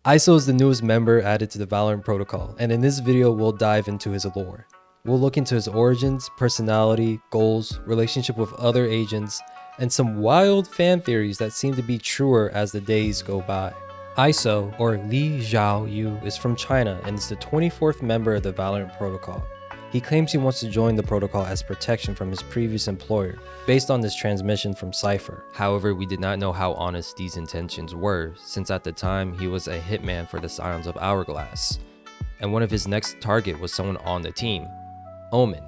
Iso is the newest member added to the Valorant protocol, and in this video we'll dive into his lore. We'll look into his origins, personality, goals, relationship with other agents, and some wild fan theories that seem to be truer as the days go by. Iso, or Li Zhaoyu, is from China and is the 24th member of the Valorant protocol. He claims he wants to join the protocol as protection from his previous employer, based on this transmission from Cypher. However, we did not know how honest these intentions were, since at the time he was a hitman for the Scions of Hourglass, and one of his next target was someone on the team, Omen.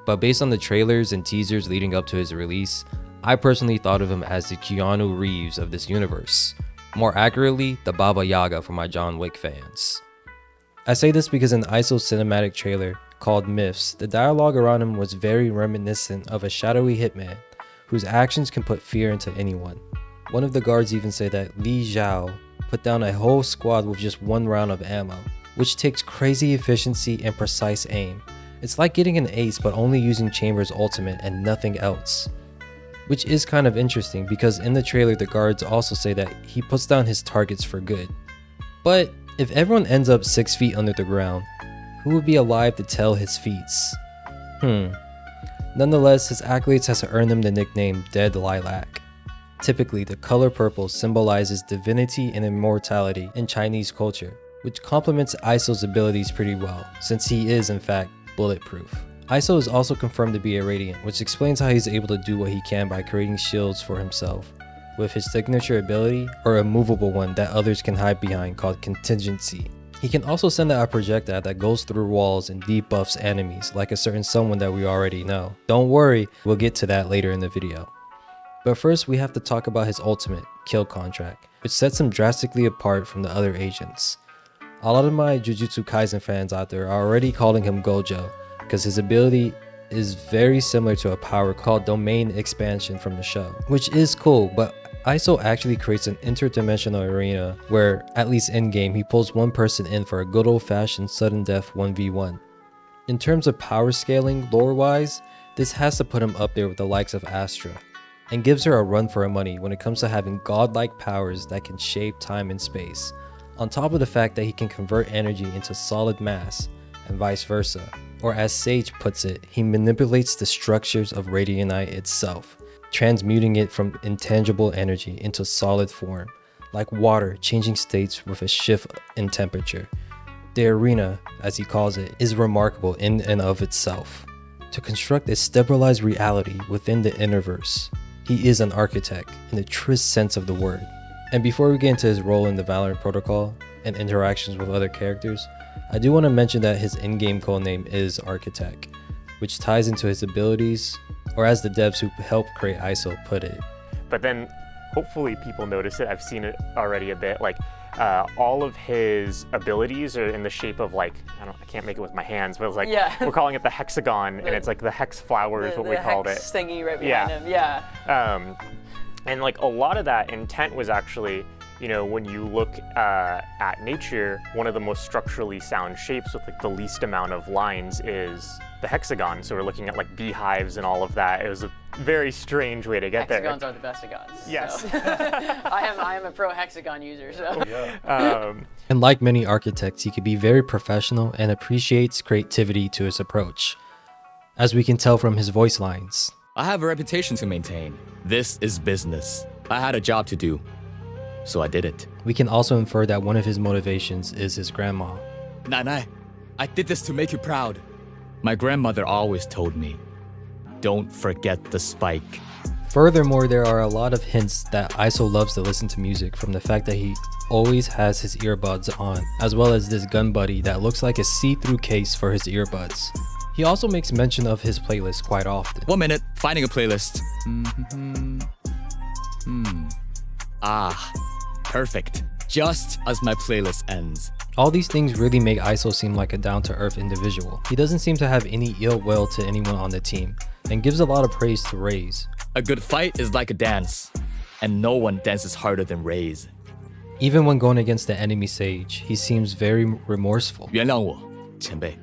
But based on the trailers and teasers leading up to his release, I personally thought of him as the Keanu Reeves of this universe. More accurately, the Baba Yaga for my John Wick fans. I say this because in Iso's cinematic trailer, called Myths, the dialogue around him was very reminiscent of a shadowy hitman, whose actions can put fear into anyone. One of the guards even said that Li Zhao put down a whole squad with just one round of ammo, which takes crazy efficiency and precise aim. It's like getting an ace but only using Chamber's ultimate and nothing else. Which is kind of interesting because in the trailer the guards also say that he puts down his targets for good. But if everyone ends up 6 feet under the ground, who would be alive to tell his feats? Nonetheless, his accolades has earned him the nickname Dead Lilac. Typically, the color purple symbolizes divinity and immortality in Chinese culture, which complements Iso's abilities pretty well, since he is in fact bulletproof. Iso is also confirmed to be a Radiant, which explains how he's able to do what he can by creating shields for himself, with his signature ability, or a movable one that others can hide behind called Contingency. He can also send out a projectile that goes through walls and debuffs enemies, like a certain someone that we already know. Don't worry, we'll get to that later in the video. But first we have to talk about his ultimate, Kill Contract, which sets him drastically apart from the other agents. A lot of my Jujutsu Kaisen fans out there are already calling him Gojo, because his ability is very similar to a power called Domain Expansion from the show, which is cool, but Iso actually creates an interdimensional arena where, at least in-game, he pulls one person in for a good old-fashioned sudden death 1v1. In terms of power scaling, lore-wise, this has to put him up there with the likes of Astra, and gives her a run for her money when it comes to having godlike powers that can shape time and space, on top of the fact that he can convert energy into solid mass, and vice versa. Or as Sage puts it, he manipulates the structures of Radianite itself, transmuting it from intangible energy into solid form, like water changing states with a shift in temperature. The arena, as he calls it, is remarkable in and of itself. To construct a stabilized reality within the Innerverse, he is an architect in the truest sense of the word. And before we get into his role in the Valorant protocol and interactions with other characters, I do want to mention that his in-game codename is Architect, which ties into his abilities, or as the devs who helped create Iso put it. But then hopefully people notice it. I've seen it already a bit. Like all of his abilities are in the shape of like, I can't make it with my hands, but it's like, we're calling it the hexagon, and it's like the hex flower is what we called it. The thingy right behind him, and like a lot of that intent was actually, you know, when you look at nature, one of the most structurally sound shapes with like the least amount of lines is the hexagon. So we're looking at like beehives and all of that. It was a very strange way to get there. Hexagons are the best of gods. Yes. So. I am a pro hexagon user, so. And like many architects, he can be very professional and appreciates creativity to his approach, as we can tell from his voice lines. I have a reputation to maintain. This is business. I had a job to do, so I did it. We can also infer that one of his motivations is his grandma. Nanai, I did this to make you proud. My grandmother always told me, don't forget the spike. Furthermore, there are a lot of hints that Iso loves to listen to music, from the fact that he always has his earbuds on, as well as this gun buddy that looks like a see-through case for his earbuds. He also makes mention of his playlist quite often. 1 minute, finding a playlist. Perfect. Just as my playlist ends. All these things really make Iso seem like a down-to-earth individual. He doesn't seem to have any ill will to anyone on the team, and gives a lot of praise to Raze. A good fight is like a dance, and no one dances harder than Raze. Even when going against the enemy Sage, he seems very remorseful. 原谅我，前辈。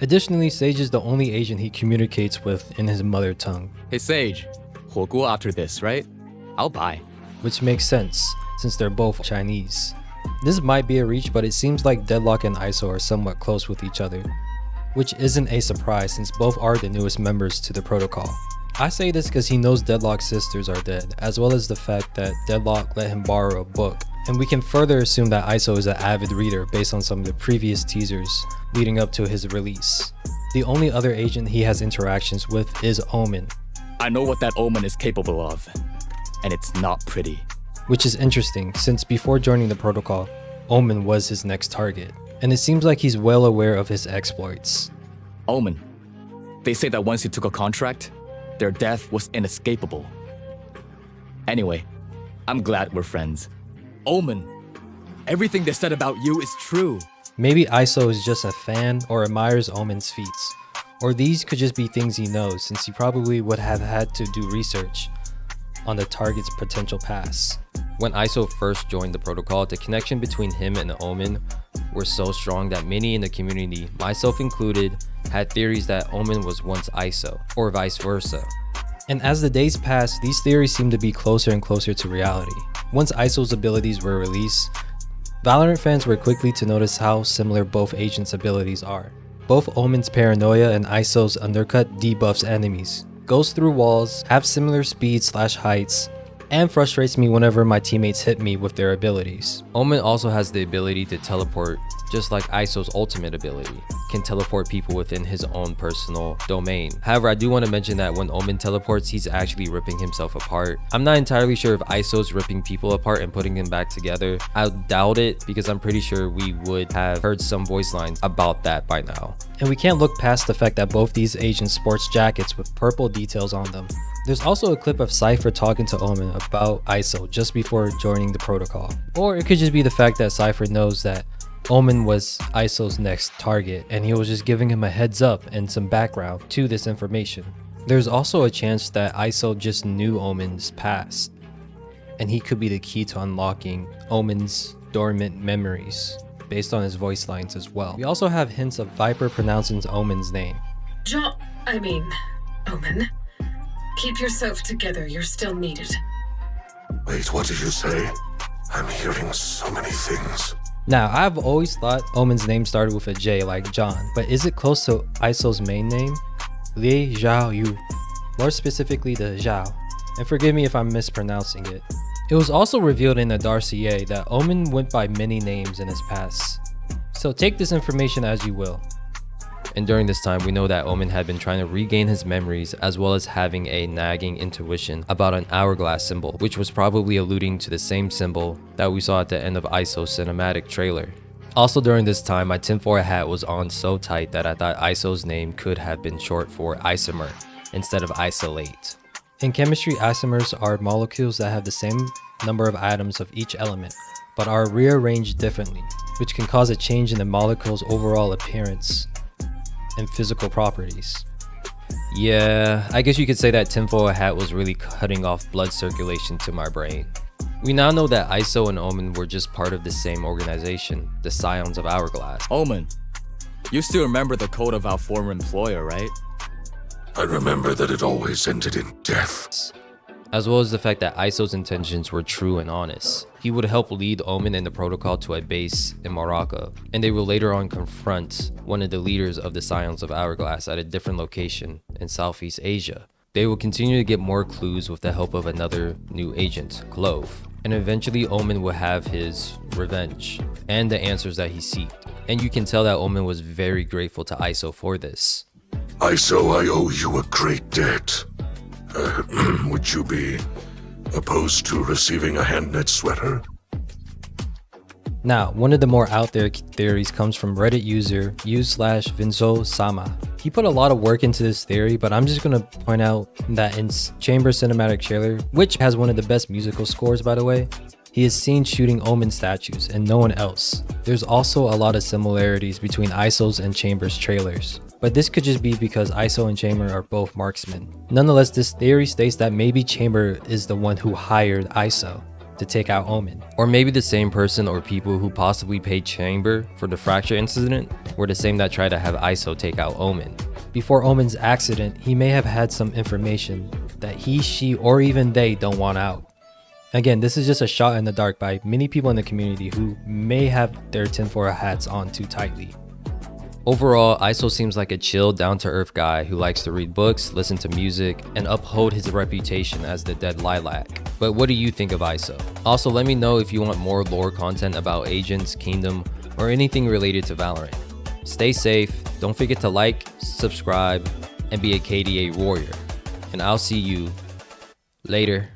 Additionally, Sage is the only agent he communicates with in his mother tongue. Hey Sage, 火锅 after this, right? I'll buy. Which makes sense, since they're both Chinese. This might be a reach, but it seems like Deadlock and Iso are somewhat close with each other, which isn't a surprise since both are the newest members to the protocol. I say this because he knows Deadlock's sisters are dead, as well as the fact that Deadlock let him borrow a book, and we can further assume that Iso is an avid reader based on some of the previous teasers leading up to his release. The only other agent he has interactions with is Omen, I know what that Omen is capable of, and it's not pretty. which is interesting since before joining the protocol, Omen was his next target, and it seems like he's well aware of his exploits. Omen. They say that once you took a contract, their death was inescapable. Anyway, I'm glad we're friends. Omen, everything they said about you is true. Maybe Iso is just a fan or admires Omen's feats, or these could just be things he knows since he probably would have had to do research on the target's potential past. When Iso first joined the protocol, the connection between him and Omen were so strong that many in the community, myself included, had theories that Omen was once Iso, or vice versa. And as the days passed, these theories seemed to be closer and closer to reality. Once Iso's abilities were released, Valorant fans were quickly to notice how similar both agents' abilities are. Both Omen's paranoia and Iso's undercut debuffs enemies, goes through walls, have similar speed/heights, and frustrates me whenever my teammates hit me with their abilities. Omen also has the ability to teleport, just like Iso's ultimate ability, can teleport people within his own personal domain. However, I do want to mention that when Omen teleports, he's actually ripping himself apart. I'm not entirely sure if Iso's ripping people apart and putting them back together. I doubt it because I'm pretty sure we would have heard some voice lines about that by now. And we can't look past the fact that both these agents sports jackets with purple details on them. There's also a clip of Cypher talking to Omen about Iso just before joining the protocol. Or it could just be the fact that Cypher knows that Omen was Iso's next target and he was just giving him a heads up and some background to this information. There's also a chance that Iso just knew Omen's past and he could be the key to unlocking Omen's dormant memories based on his voice lines as well. We also have hints of Viper pronouncing Omen's name. Omen. Keep yourself together, you're still needed. Wait, what did you say? I'm hearing so many things. Now, I've always thought Omen's name started with a J like John, but is it close to Iso's main name? Li Zhao Yu. More specifically the Zhao, and forgive me if I'm mispronouncing it. It was also revealed in the dossier that Omen went by many names in his past, so take this information as you will. And during this time, we know that Omen had been trying to regain his memories as well as having a nagging intuition about an hourglass symbol, which was probably alluding to the same symbol that we saw at the end of Iso's cinematic trailer. Also during this time, my tinfoil hat was on so tight that I thought Iso's name could have been short for isomer instead of isolate. In chemistry, isomers are molecules that have the same number of atoms of each element, but are rearranged differently, which can cause a change in the molecule's overall appearance and physical properties. Yeah, I guess you could say that tinfoil hat was really cutting off blood circulation to my brain. We now know that Iso and Omen were just part of the same organization, the Scions of Hourglass. Omen, you still remember the code of our former employer, right? I remember that it always ended in death. As well as the fact that Iso's intentions were true and honest. He would help lead Omen and the protocol to a base in Morocco, and they will later on confront one of the leaders of the Scions of Hourglass at a different location in Southeast Asia. They will continue to get more clues with the help of another new agent, Clove, and eventually Omen will have his revenge and the answers that he seeked. And you can tell that Omen was very grateful to Iso for this. Iso, I owe you a great debt. Would you be opposed to receiving a hand-knit sweater? Now, one of the more out there theories comes from Reddit user u/Vinzo Sama. He put a lot of work into this theory, but I'm just gonna point out that in Chamber Cinematic Trailer, which has one of the best musical scores by the way, he is seen shooting Omen statues and no one else. There's also a lot of similarities between Iso's and Chamber's trailers, but this could just be because Iso and Chamber are both marksmen. Nonetheless, this theory states that maybe Chamber is the one who hired Iso to take out Omen. Or maybe the same person or people who possibly paid Chamber for the fracture incident were the same that tried to have Iso take out Omen. Before Omen's accident, he may have had some information that he, she, or even they don't want out. Again, this is just a shot in the dark by many people in the community who may have their tinfoil hats on too tightly. Overall, Iso seems like a chill, down-to-earth guy who likes to read books, listen to music, and uphold his reputation as the dead Lilac. But what do you think of Iso? Also, let me know if you want more lore content about Agents, Kingdom, or anything related to Valorant. Stay safe, don't forget to like, subscribe, and be a KDA warrior. And I'll see you later.